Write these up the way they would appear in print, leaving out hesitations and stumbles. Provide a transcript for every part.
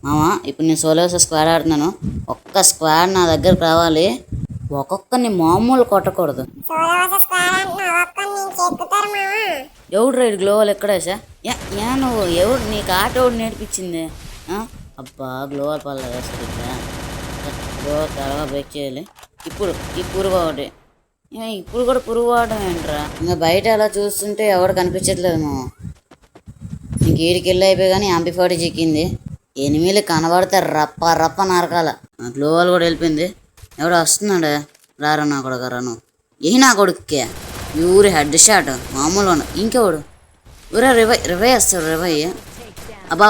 మామా ఇప్పుడు నేను సోలో స్క్వాడ్ ఆడుతున్నాను. ఒక్క స్క్వాడ్ నా దగ్గరకు రావాలి. ఒక్కొక్కరిని మామూలు కొట్టకూడదు. ఎవడు రైడ్ గ్లోవల్ ఎక్కడేసా? యా నువ్వు ఎవడు నీకు ఆట ఎవడు నేర్పించింది? అబ్బా గ్లోవల్ పర్లేదు సరిగ్గా గ్లోవల్ త్వరగా బ్రేక్ చేయాలి. ఇప్పుడు ఈ పురుగు ఒకటి ఇప్పుడు కూడా పురుగు వాడడం ఏంట్రా? ఇంకా బయట అలా చూస్తుంటే ఎవడు కనిపించట్లేదు మామ. ఇంక ఈడికి వెళ్ళి అయిపోయి కానీ అంబిఫాటి చిక్కింది. ఎనిమిది కనబడితే రప్ప రప్ప నరకాల. గ్లోవల్ కూడా వెళ్ళిపోయింది. ఎవడో వస్తున్నాడు. రారా నా కొడుకు రాను. ఏ నా కొడుక్కే ఊరి హెడ్ షాట్ మామూలు ఇంకెవడు ఊరే రివై వస్తాడు. రివై అబ్బా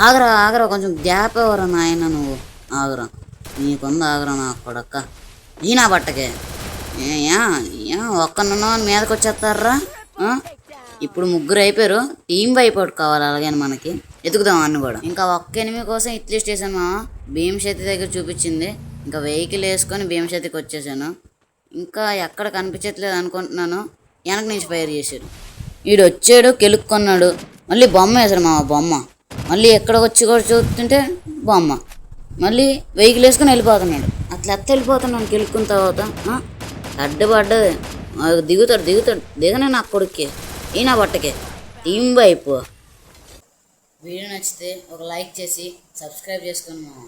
ఆగరా ఆగరా కొంచెం గ్యాప్ ఎవరా నాయన నువ్వు ఆగరా. నీకుంది ఆగరా నా కొడక్క. ఈ నా బట్టకే ఒక్కనున్న మీదకి వచ్చేస్తారా? ఇప్పుడు ముగ్గురు అయిపోయారు. టీం వైపోట్ కావాలి అలాగని మనకి ఎదుగుదాం అన్ని కూడా. ఇంకా ఒక్క ఎనిమిది కోసం ఇట్లీ స్టేషన్ మా భీమశతి దగ్గర చూపించింది. ఇంకా వెహికల్ వేసుకొని భీమశతికి వచ్చేసాను. ఇంకా ఎక్కడ కనిపించట్లేదు అనుకుంటున్నాను. వెనక నుంచి ఫైర్ చేశాడు. వీడు వచ్చాడు కెలుక్కున్నాడు. మళ్ళీ బొమ్మ వేసాడు మా బొమ్మ. మళ్ళీ ఎక్కడ వచ్చి కూడా చూస్తుంటే బొమ్మ. మళ్ళీ వెహికల్ వేసుకొని వెళ్ళిపోతున్నాడు. అట్లా వెళ్ళిపోతున్నాను కెలుక్కున్న తర్వాత అడ్డపడ్డది. దిగుతాడు దిగనే నా కొడుక్కి ఈయన బట్టకే టీం వైపు. వీడియో నచ్చితే ఒక లైక్ చేసి సబ్స్క్రైబ్ చేసుకోండి మామ.